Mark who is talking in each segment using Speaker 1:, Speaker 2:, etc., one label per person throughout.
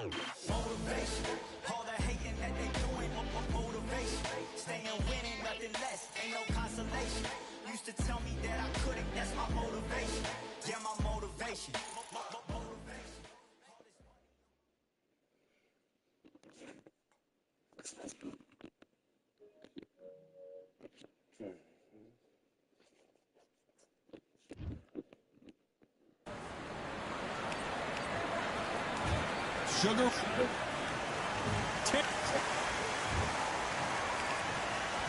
Speaker 1: Motivation, all the hating that they doing, motivation. Staying winning, nothing less, ain't no consolation. Used to tell me that I couldn't, that's my motivation. Yeah, my motivation.
Speaker 2: Sugar.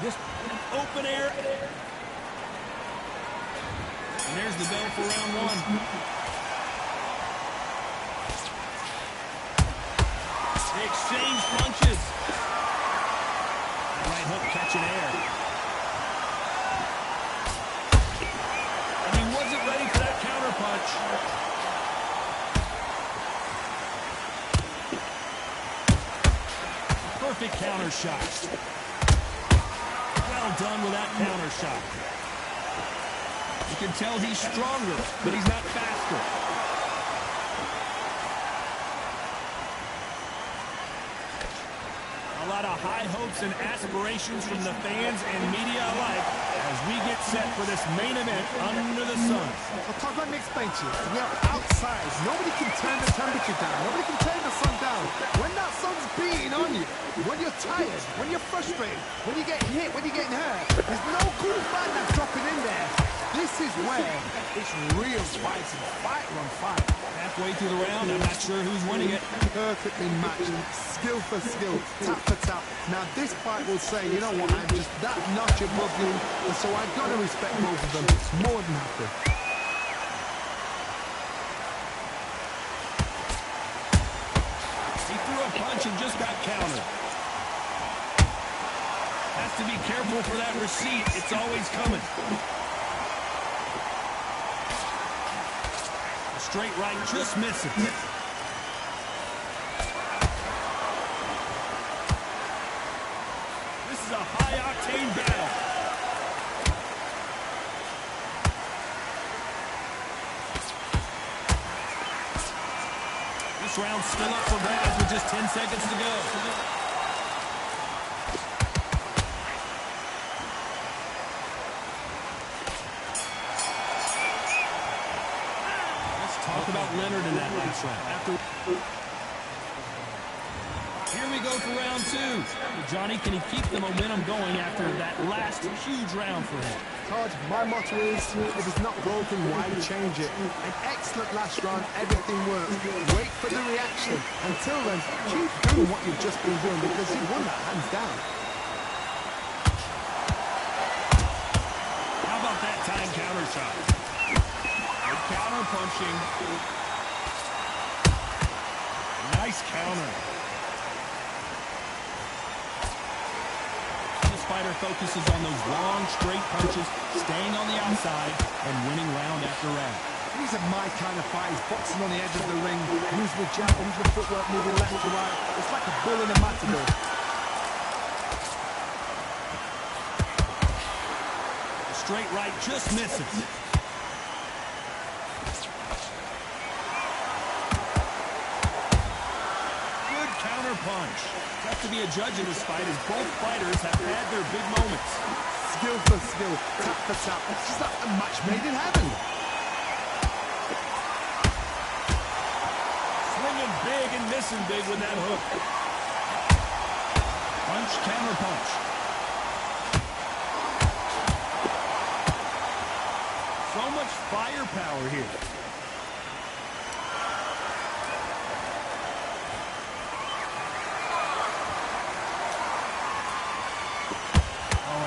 Speaker 2: This open air. And there's the bell for round one. They exchange punches. Right hook catching air. And he wasn't ready for that counter punch. Perfect counter shot. Well done with that counter shot. You can tell he's stronger, but he's not faster. A lot of high hopes and aspirations from the fans and media alike as we get set for this main event under the sun.
Speaker 3: Well, Todd, let me explain to you. We are outside. Nobody can turn the temperature down. Nobody can turn the sun down. When that sun's beating on you, when you're tired, when you're frustrated, when you're getting hit, when you're getting hurt, there's no cool fan that's dropping in there. This is where it's real fighting, fighter on fight.
Speaker 2: Halfway through the round, I'm not sure who's winning it.
Speaker 3: Perfectly matched, skill for skill, tap for tap. Now this fight will say, you know what, I'm just that notch above you, and so I've got to respect both of them. More than happy.
Speaker 2: He threw a punch and just got countered. Has to be careful for that receipt. It's always coming. A straight right just misses. This is a high-octane battle. This round's still up for grabs with just 10 seconds to go. Let's talk about Leonard in that last round. Here we go for round two. Johnny, can he keep the momentum going after that last huge round for him?
Speaker 3: Todd, my motto is, if it's not broken, why change it? An excellent last round, everything works. Wait for the reaction. Until then, keep doing what you've just been doing because you won that hands down.
Speaker 2: How about that time counter shot? Good counter punching. Nice counter. Fighter focuses on those long, straight punches, staying on the outside, and winning round after round.
Speaker 3: These are my kind of fights, boxing on the edge of the ring, who's the jab, who's the footwork, moving left to right. It's like a bull in a matador.
Speaker 2: A straight right just misses. Good counter punch. Tough to be a judge in this fight as both fighters have had their big moments.
Speaker 3: Skill for skill, tap for tap. It's just like a match made in heaven.
Speaker 2: Swinging big and missing big with that hook. Punch, counter punch. So much firepower here.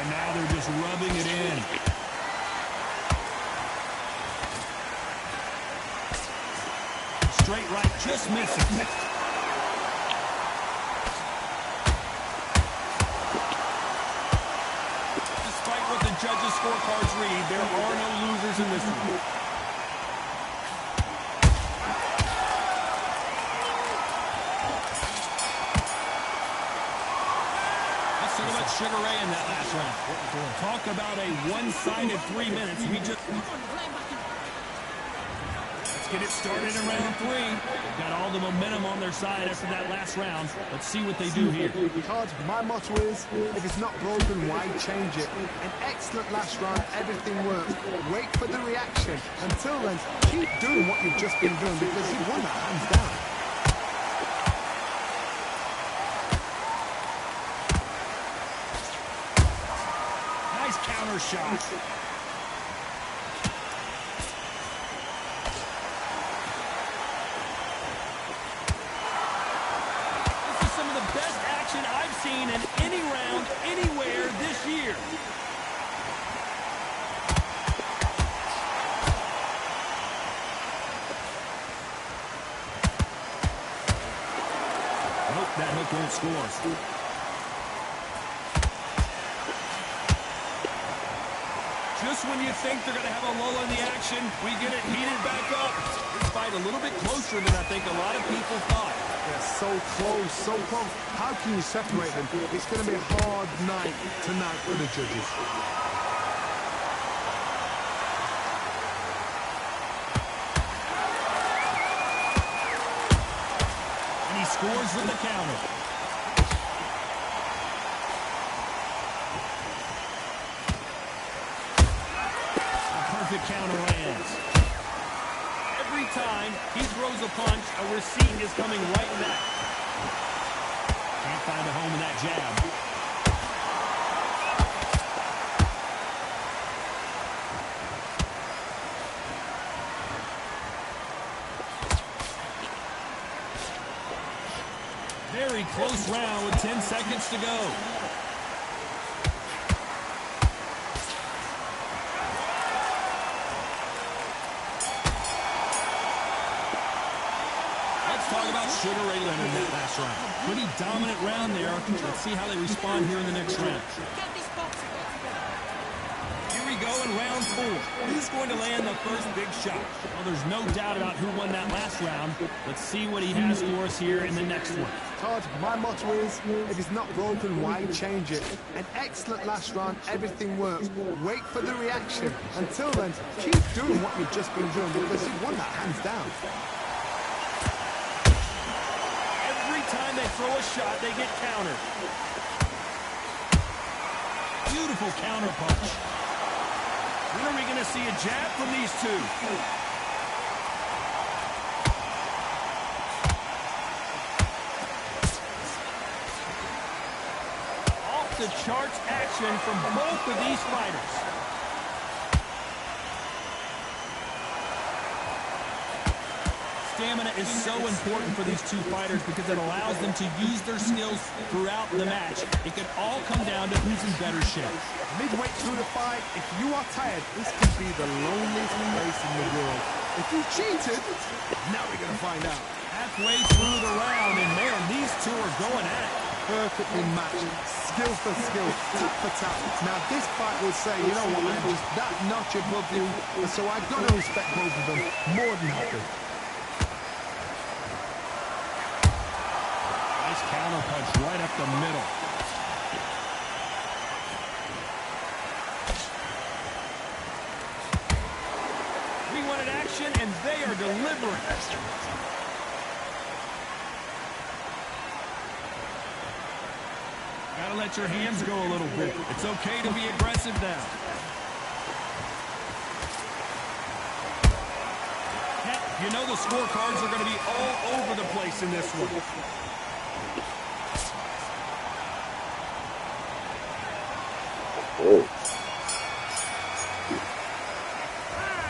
Speaker 2: Now they're just rubbing it in. Straight right just misses. Despite what the judges' scorecards read, there are no losers in this one. Sugar Ray in that last round. Talk about a one-sided 3 minutes. Let's get it started in round 3. They've got all the momentum on their side after that last round. Let's see what they do here.
Speaker 3: Todd, my motto is, if it's not broken, why change it? An excellent last round, everything works. Wait for the reaction. Until then, keep doing what you've just been doing because you won that hands down.
Speaker 2: Nice counter shot. I've seen in any round, anywhere this year. Nope, that hook won't score. Just when you think they're going to have a lull in the action, we get it heated back up. This fight a little bit closer than I think a lot of people thought.
Speaker 3: They're so close, so close. How can you separate them? It's going to be a hard night tonight for the judges.
Speaker 2: And he scores with the counter. A perfect counter lands. Every time he throws a punch, a receipt is coming right back. Can't find a home in that jab. Very close round with 10 seconds to go. Sugar Ray Leonard in that last round. Pretty dominant round there. Let's see how they respond here in the next round. Here we go in round 4. Who's going to land the first big shot? Well, there's no doubt about who won that last round. Let's see what he has for us here in the next one.
Speaker 3: Todd, my motto is, if it's not broken, why change it? An excellent last round, everything works. Wait for the reaction. Until then, keep doing what you've just been doing because you won that hands down.
Speaker 2: Time they throw a shot, they get countered. Beautiful counter punch. When are we going to see a jab from these two? Off the charts action from both of these fighters. Stamina is so important for these two fighters because it allows them to use their skills throughout the match. It can all come down to who's in better shape.
Speaker 3: Midway through the fight, if you are tired, this could be the loneliest place in the world. If you cheated, now we're going to find out.
Speaker 2: Halfway through the round, and man, these two are going at it.
Speaker 3: Perfectly matched, skill for skill, tap for tap. Now this fight will say, you know what, I'm just that notch above you, so I've got to respect both of them more than happy.
Speaker 2: Counter punch right up the middle. We wanted action, and they are delivering. Gotta let your hands go a little bit. It's okay to be aggressive now. You know the scorecards are going to be all over the place in this one.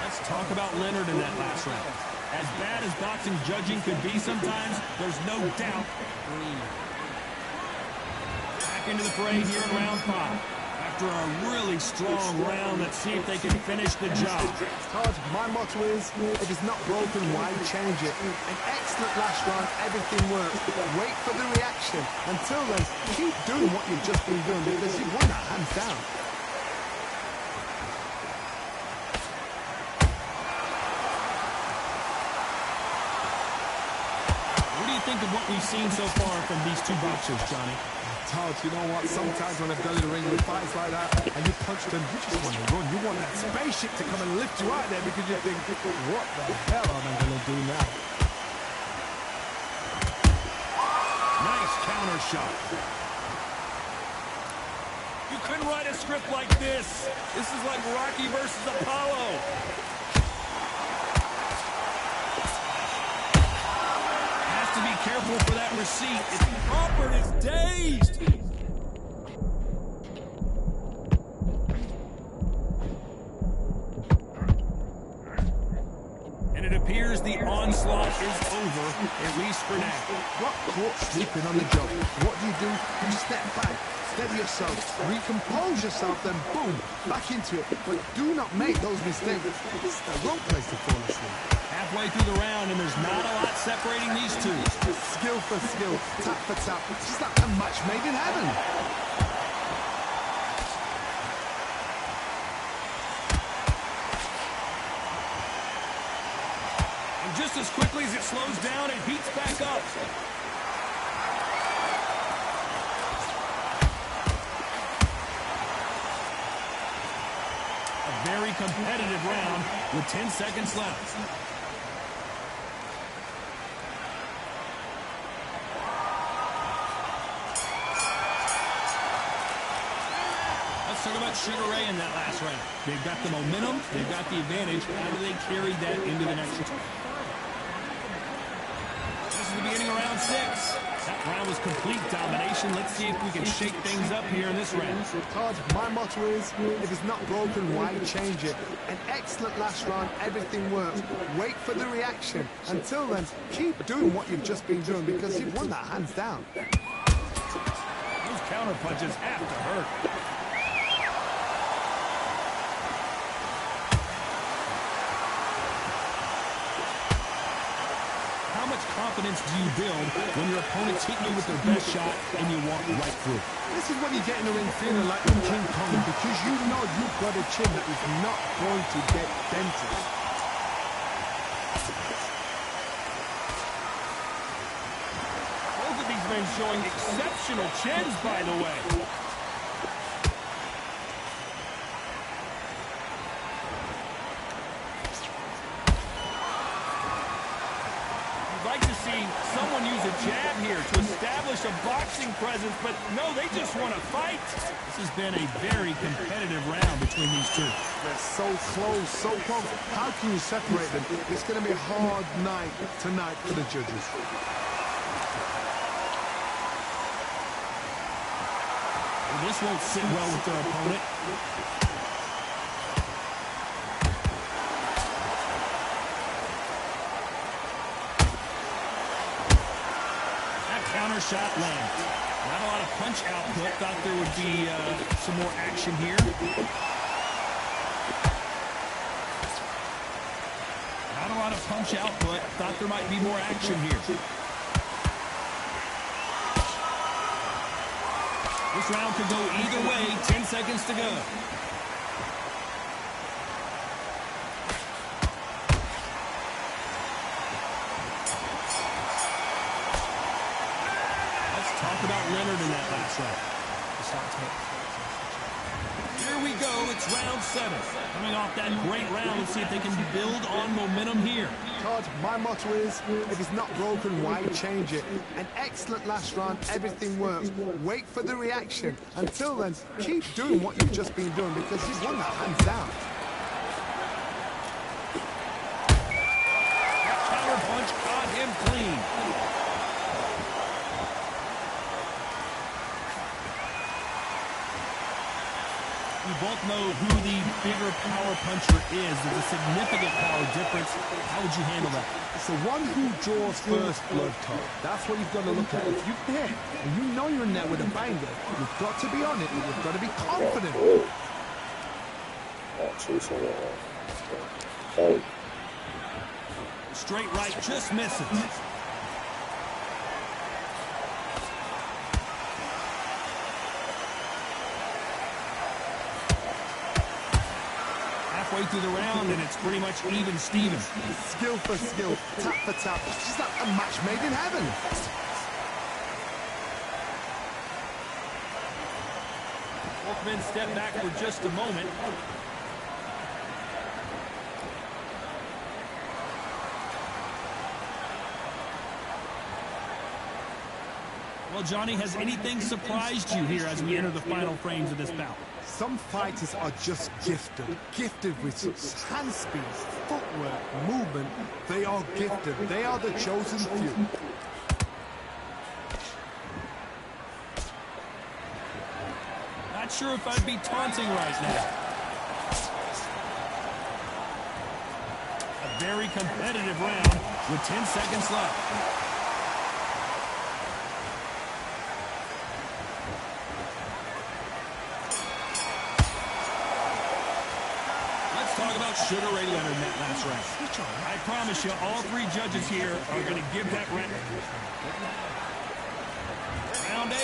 Speaker 2: Let's talk about Leonard in that last round. As bad as boxing judging could be sometimes, there's no doubt. Back into the fray here in round 5. After a really strong round, let's see if they can finish the job.
Speaker 3: Todd, my motto is, if it's not broken, why change it? An excellent last round, everything works. Wait for the reaction. Until then, keep doing what you've just been doing because you won that hands down.
Speaker 2: What do you think of what we've seen so far from these two boxers, Johnny?
Speaker 3: Todd, you know what? Sometimes when I've gone in the ring with fights like that, and you punch them, you just want to run. You want that spaceship to come and lift you out there because you think, what the hell am I going to do now?
Speaker 2: Nice counter shot. You couldn't write a script like this. This is like Rocky versus Apollo. Has to be careful for that receipt. Crawford is dazed. And it appears the onslaught is over, at least for now.
Speaker 3: Got caught sleeping on the job. What do? You step back, steady yourself, recompose yourself, then boom, back into it. But do not make those mistakes. This is the wrong place to fall asleep.
Speaker 2: Halfway through the round, and there's not a lot separating these two.
Speaker 3: Skill for skill, tap for tap. It's just like a match made in heaven.
Speaker 2: And just as quickly as it slows down, it heats back up. A very competitive round with 10 seconds left. Let's talk about Sugar Ray in that last round. They've got the momentum, they've got the advantage. How do they carry that into the next round? This is the beginning of round 6. That round was complete domination. Let's see if we can shake things up here in this round.
Speaker 3: Todd, my motto is, if it's not broken, why change it? An excellent last round, everything works. Wait for the reaction. Until then, keep doing what you've just been doing because you've won that hands down.
Speaker 2: Those counter punches have to hurt. How much confidence do you build when your opponent's hitting you with their best shot and you walk right through?
Speaker 3: This is when you get in the ring feeling like you're King Kong because you know you've got a chin that is not going to get dented.
Speaker 2: Both of these men showing exceptional chins, by the way. Someone use a jab here to establish a boxing presence, but no, they just want to fight. This has been a very competitive round between these two.
Speaker 3: They're so close, so close. How can you separate them? It's going to be a hard night tonight for the judges.
Speaker 2: Well, this won't sit well with their opponent. Counter shot lands. Not a lot of punch output. Thought there would be some more action here. Not a lot of punch output. Thought there might be more action here. This round could go either way. 10 seconds to go. Talk about Leonard in that last round. Here we go. It's round 7. Coming off that great round, let's see if they can build on momentum here.
Speaker 3: Todd, my motto is, if it's not broken, why change it? An excellent last round, everything works. Wait for the reaction. Until then, keep doing what you've just been doing because you've won that hands down.
Speaker 2: That counter punch caught him clean. We both know who the bigger power puncher is. There's a significant power difference. How would you handle that?
Speaker 3: It's the one who draws first blood, Todd. That's what you've got to look at. If you hit and you know you're in there with a banger, you've got to be on it. You've got to be confident.
Speaker 2: Straight right, just misses. Halfway through the round, and it's pretty much even Steven.
Speaker 3: Skill for skill, tap for tap. It's just like a match made in heaven.
Speaker 2: Men step back for just a moment. Well, Johnny, has anything surprised you here as we enter the final frames of this bout?
Speaker 3: Some fighters are just gifted with such hand speed, footwork, movement. They are gifted. They are the chosen few.
Speaker 2: Not sure if I'd be taunting right now. A very competitive round with 10 seconds left. Should have rated in that last round. I promise you, all three judges here are going to give that round. Round 8,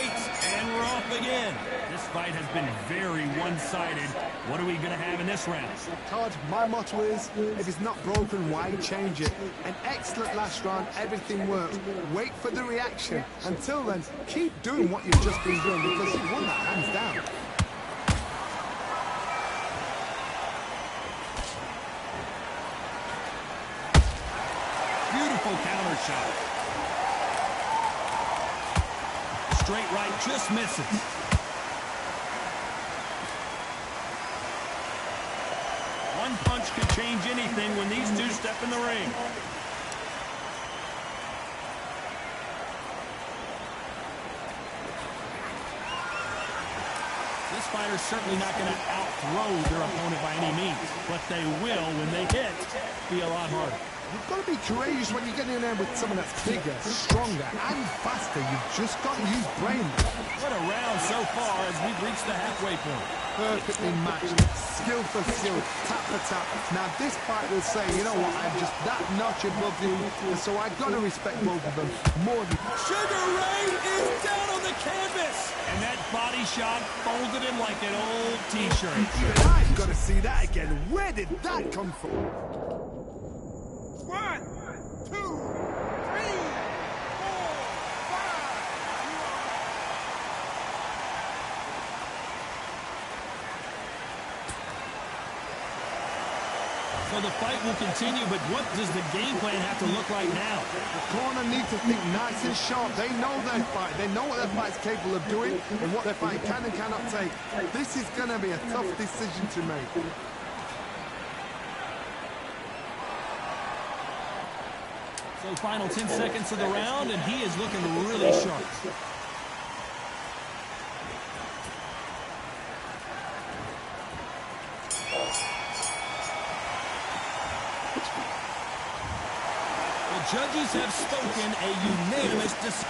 Speaker 2: and we're off again. This fight has been very one-sided. What are we going to have in this round?
Speaker 3: Todd, my motto is, if it's not broken, why change it? An excellent last round, everything works. Wait for the reaction. Until then, keep doing what you've just been doing because you won that hands down.
Speaker 2: Counter shot. Straight right, just misses. One punch could change anything when these two step in the ring. This fighter's certainly not going to outthrow their opponent by any means, but they will, when they hit, be a lot harder.
Speaker 3: You've got to be courageous when you get in there with someone that's bigger, stronger, and faster. You've just got to use brain.
Speaker 2: What a round so far as we've reached the halfway point.
Speaker 3: Perfectly matched, skill for skill, tap for tap. Now this fight will say, you know what, I'm just that notch above you, and so I've got to respect both of them more than...
Speaker 2: Sugar Ray is down on the canvas, and that body shot folded him like an old t-shirt.
Speaker 3: Even I've got to see that again. Where did that come from?
Speaker 4: 1, 2, 3, 4, 5.
Speaker 2: So the fight will continue, but what does the game plan have to look like now?
Speaker 3: The corner needs to think nice and sharp. They know their fight. They know what their fight's capable of doing and what their fight can and cannot take. This is going to be a tough decision to make.
Speaker 2: So final 10 seconds of the round, and he is looking really sharp. The judges have spoken a unanimous decision.